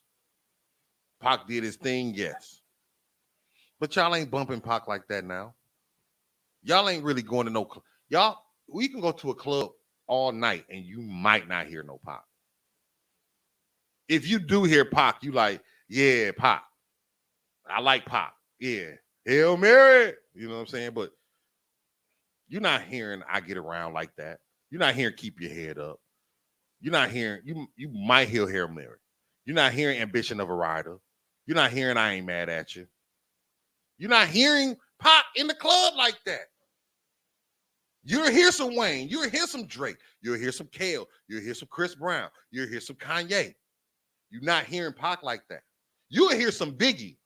Pac did his thing, yes. But y'all ain't bumping Pac like that now. Y'all ain't really going to no y'all. We can go to a club all night and you might not hear no Pac. If you do hear Pac, you like, yeah, Pac. I like Pac. Yeah. Hail Mary. You know what I'm saying? But you're not hearing I Get Around like that. You're not hearing Keep Your Head Up. You're not hearing, you might hear Hail Mary. You're not hearing Ambition of a Rider. You're not hearing I Ain't Mad at You. You're not hearing Pac in the club like that. You'll hear some Wayne. You'll hear some Drake. You'll hear some Kale. You'll hear some Chris Brown. You'll hear some Kanye. You're not hearing Pac like that. You'll hear some Biggie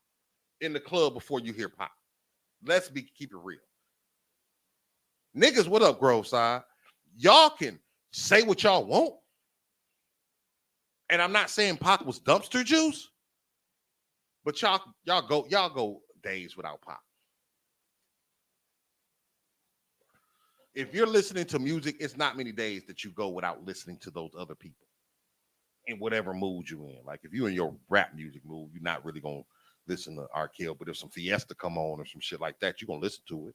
in the club before you hear Pac. Keep it real. Niggas, what up, Grove Side? Y'all can say what y'all want. And I'm not saying Pac was dumpster juice, but y'all go days without Pac. If you're listening to music, it's not many days that you go without listening to those other people in whatever mood you're in. Like if you're in your rap music mood, you're not really gonna listen to R. Kelly, but if some Fiesta come on or some shit like that, you're gonna listen to it.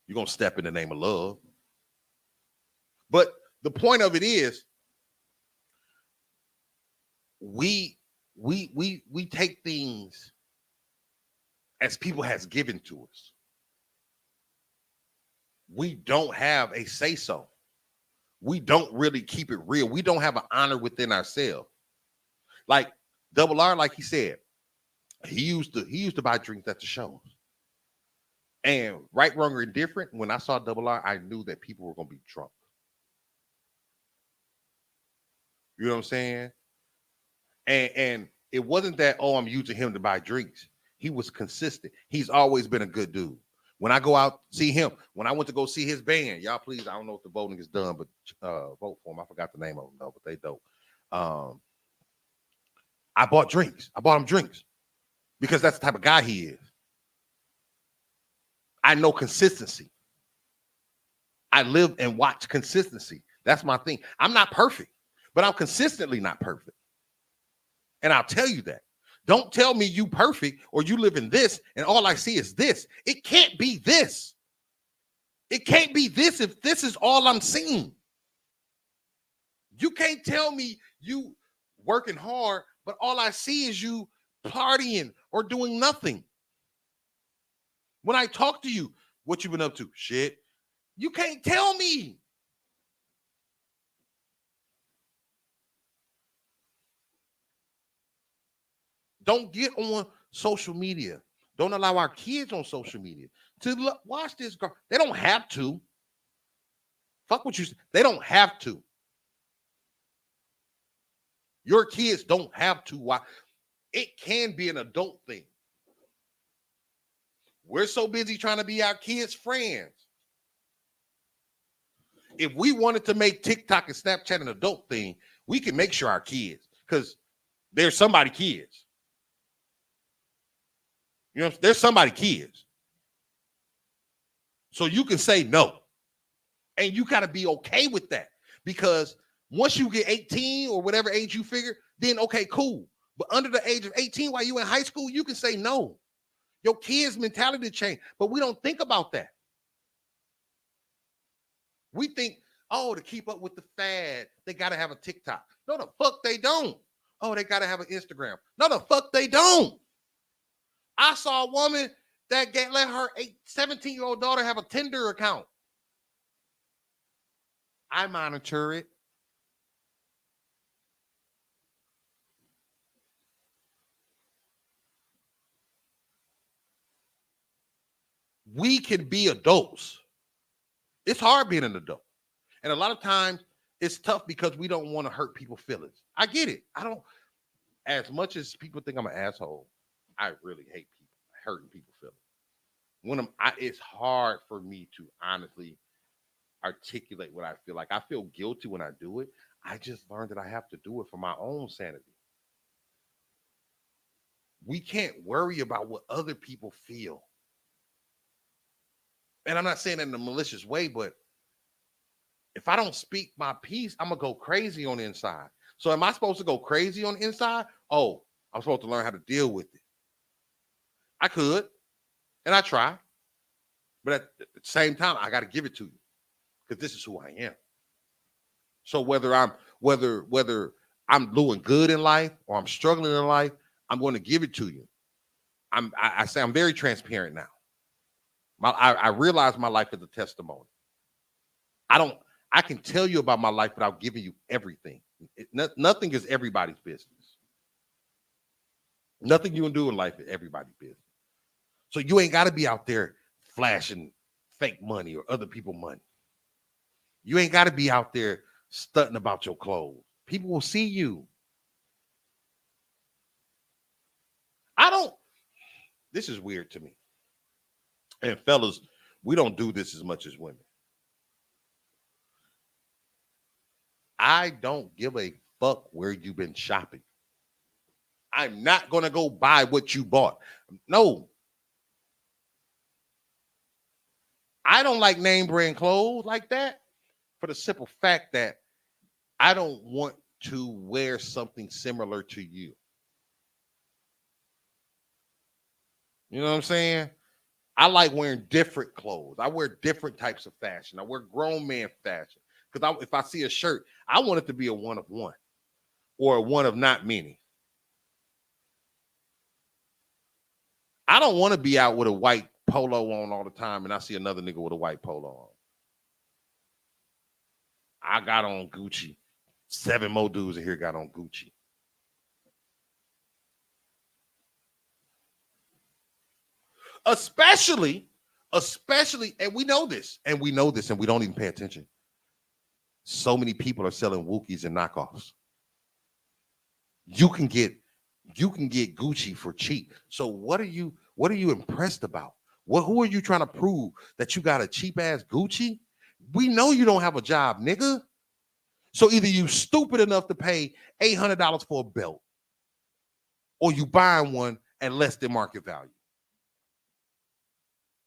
You're gonna step in the name of love. But the point of it is, we take things as people has given to us. We don't have a say so. We don't really keep it real. We don't have an honor within ourselves. Like Double R, like he said, he used to buy drinks at the shows. And right, wrong, or indifferent, when I saw Double R, I knew that people were gonna be drunk. You know what I'm saying? And it wasn't that, oh, I'm using him to buy drinks. He was consistent. He's always been a good dude. When I go out see him, when I went to go see his band, y'all please, I don't know if the voting is done, but vote for him. I forgot the name of them though, but they dope. I bought drinks. I bought him drinks because that's the type of guy he is. I know consistency. I live and watch consistency. That's my thing. I'm not perfect, but I'm consistently not perfect. And I'll tell you that. Don't tell me you perfect or you live in this and all I see is this. It can't be this. It can't be this if this is all I'm seeing. You can't tell me you working hard, but all I see is you partying or doing nothing. When I talk to you, what you been up to? Shit. You can't tell me. Don't get on social media. Don't allow our kids on social media to watch this girl. They don't have to. Fuck what you say. They don't have to. Your kids don't have to watch. It can be an adult thing. We're so busy trying to be our kids' friends. If we wanted to make TikTok and Snapchat an adult thing, we can make sure our kids, because there's somebody kids. You know, there's somebody kids. So you can say no. And you got to be okay with that. Because once you get 18 or whatever age you figure, then okay, cool. But under the age of 18, while you in high school, you can say no. Your kids' mentality change. But we don't think about that. We think, oh, to keep up with the fad, they got to have a TikTok. No, the fuck they don't. Oh, they got to have an Instagram. No, the fuck they don't. I saw a woman that let her 17-year-old daughter have a Tinder account. I monitor it. We can be adults. It's hard being an adult. And a lot of times it's tough because we don't want to hurt people's feelings. I get it. I don't, as much as people think I'm an asshole, I really hate people hurting people's feelings. It's hard for me to honestly articulate what I feel like. I feel guilty when I do it. I just learned that I have to do it for my own sanity. We can't worry about what other people feel. And I'm not saying that in a malicious way, but if I don't speak my piece, I'm going to go crazy on the inside. So am I supposed to go crazy on the inside? Oh, I'm supposed to learn how to deal with it. I could, and I try. But at the same time, I got to give it to you because this is who I am. So whether I'm doing good in life or I'm struggling in life, I'm going to give it to you. I say I'm very transparent now. I realize my life is a testimony. I can tell you about my life without giving you everything. Nothing is everybody's business. Nothing you can do in life is everybody's business. So you ain't got to be out there flashing fake money or other people's money. You ain't got to be out there stunting about your clothes. People will see you. This is weird to me. And fellas, we don't do this as much as women. I don't give a fuck where you've been shopping. I'm not going to go buy what you bought. No. I don't like name brand clothes like that for the simple fact that I don't want to wear something similar to you. You know what I'm saying? I like wearing different clothes. I wear different types of fashion. I wear grown man fashion. Because if I see a shirt, I want it to be a one of one or a one of not many. I don't want to be out with a white polo on all the time and I see another nigga with a white polo on. I got on Gucci. 7 more dudes in here got on Gucci. Especially, and we know this, and we don't even pay attention. So many people are selling Wookies and knockoffs. You can get Gucci for cheap. So what are you impressed about? Who are you trying to prove that you got a cheap ass Gucci? We know you don't have a job, nigga. So either you stupid enough to pay $800 for a belt, or you buying one at less than market value.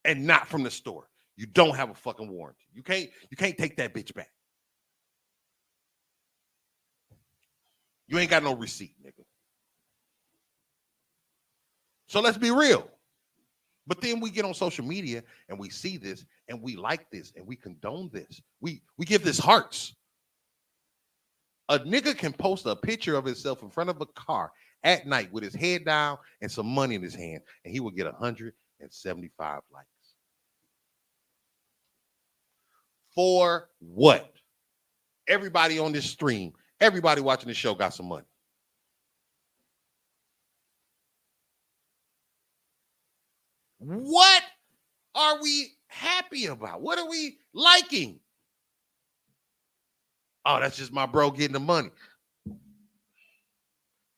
And not from the store. You don't have a fucking warranty. You can't take that bitch back. You ain't got no receipt, nigga. So let's be real. But then we get on social media and we see this and we like this and we condone this. We give this hearts. A nigga can post a picture of himself in front of a car at night with his head down and some money in his hand, and he will get 175 likes. For what? Everybody on this stream, everybody watching this show got some money. What are we happy about? What are we liking? Oh, that's just my bro getting the money.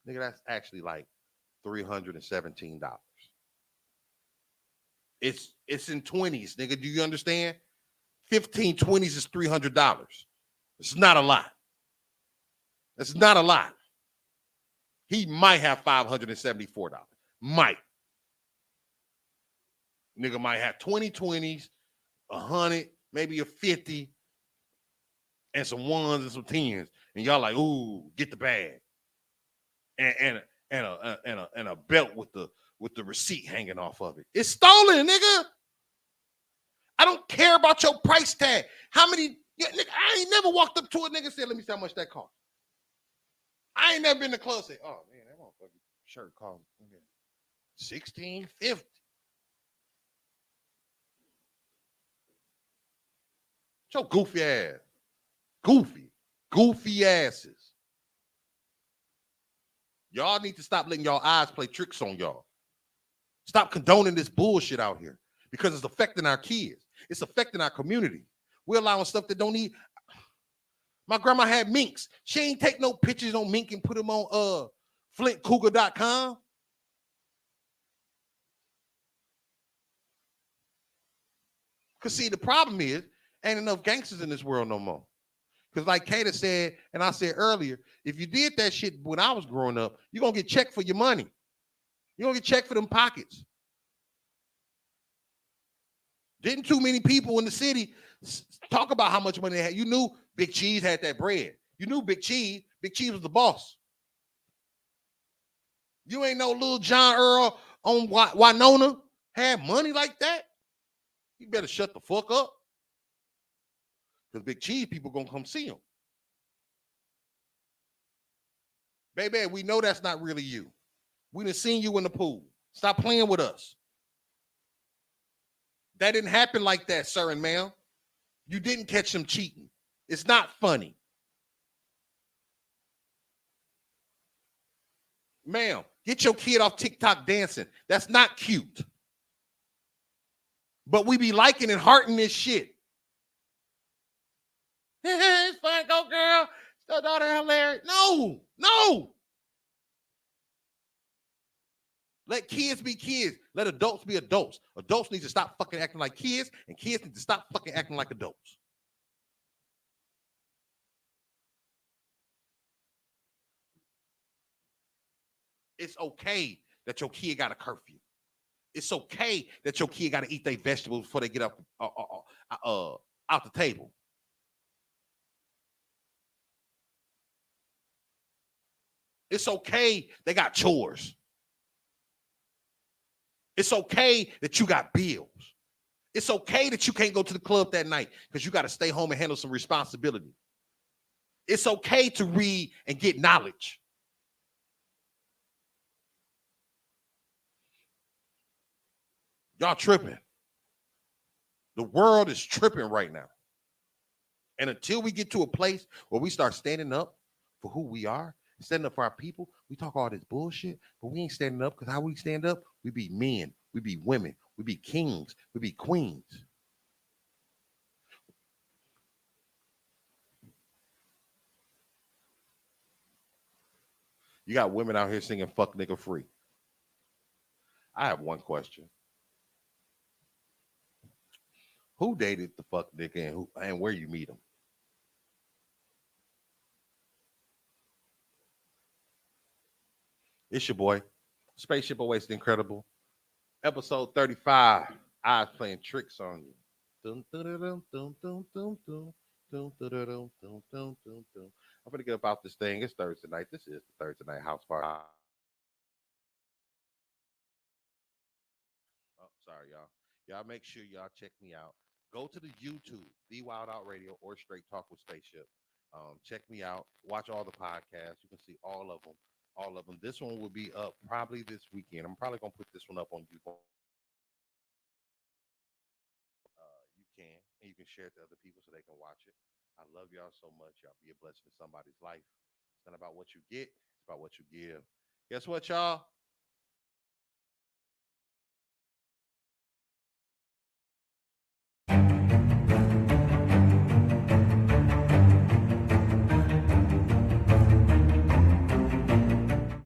Nigga, that's actually like $317. It's in 20s, nigga. Do you understand? 15 20s is $300. It's not a lot. That's not a lot. He might have $574. Might. Nigga might have 20 20s, 100, maybe a 50, and some ones and some tens. And y'all like, ooh, get the bag. And a belt with the receipt hanging off of it. It's stolen, nigga. I don't care about your price tag. How many? Nigga, I ain't never walked up to a nigga and said, let me see how much that cost. I ain't never been to the club and say, oh man, that motherfucking shirt cost $16.50. Your goofy ass. Goofy asses. Y'all need to stop letting y'all eyes play tricks on y'all. Stop condoning this bullshit out here because it's affecting our kids. It's affecting our community. We're allowing stuff that don't need. My grandma had minks. She ain't take no pictures on mink and put them on flintcougar.com. Because see, the problem is, ain't enough gangsters in this world no more. Because like Kata said, and I said earlier, if you did that shit when I was growing up, you're going to get checked for your money. You're going to get checked for them pockets. Didn't too many people in the city talk about how much money they had. You knew Big Cheese had that bread. You knew Big Cheese was the boss. You ain't no little John Earl on Winona had money like that. You better shut the fuck up. Because Big Cheese people gonna come see him. Baby, we know that's not really you. We done seen you in the pool. Stop playing with us. That didn't happen like that, sir and ma'am. You didn't catch him cheating. It's not funny. Ma'am, get your kid off TikTok dancing. That's not cute. But we be liking and hearting this shit. It's fun, go girl. Your daughter hilarious. No. Let kids be kids. Let adults be adults. Adults need to stop fucking acting like kids, and kids need to stop fucking acting like adults. It's okay that your kid got a curfew. It's okay that your kid got to eat their vegetables before they get up out the table. It's okay they got chores. It's okay that you got bills. It's okay that you can't go to the club that night because you got to stay home and handle some responsibility. It's okay to read and get knowledge. Y'all tripping. The world is tripping right now. And until we get to a place where we start standing up for who we are, standing up for our people, we talk all this bullshit, but we ain't standing up because how we stand up, we be men, we be women, we be kings, we be queens. You got women out here singing fuck nigga free. I have one question. Who dated the fuck nigga and who and where you meet him? It's your boy, Spaceship Awaits the Incredible. Episode 35. I was playing tricks on you. Dun, dun, dun, dun, dun, dun, dun, dun. Dun, dun, dun, dun, dun, dun, dun, dun. I'm gonna get about this thing. It's Thursday night. This is the Thursday night house party. Oh, sorry, y'all. Y'all make sure y'all check me out. Go to the YouTube, The Wild Out Radio or Straight Talk with Spaceship. Check me out. Watch all the podcasts. You can see all of them. All of them. This one will be up probably this weekend. I'm probably gonna put this one up on YouTube. You can, and you can share it to other people so they can watch it. I love y'all so much. Y'all be a blessing to somebody's life. It's not about what you get, it's about what you give. Guess what, y'all?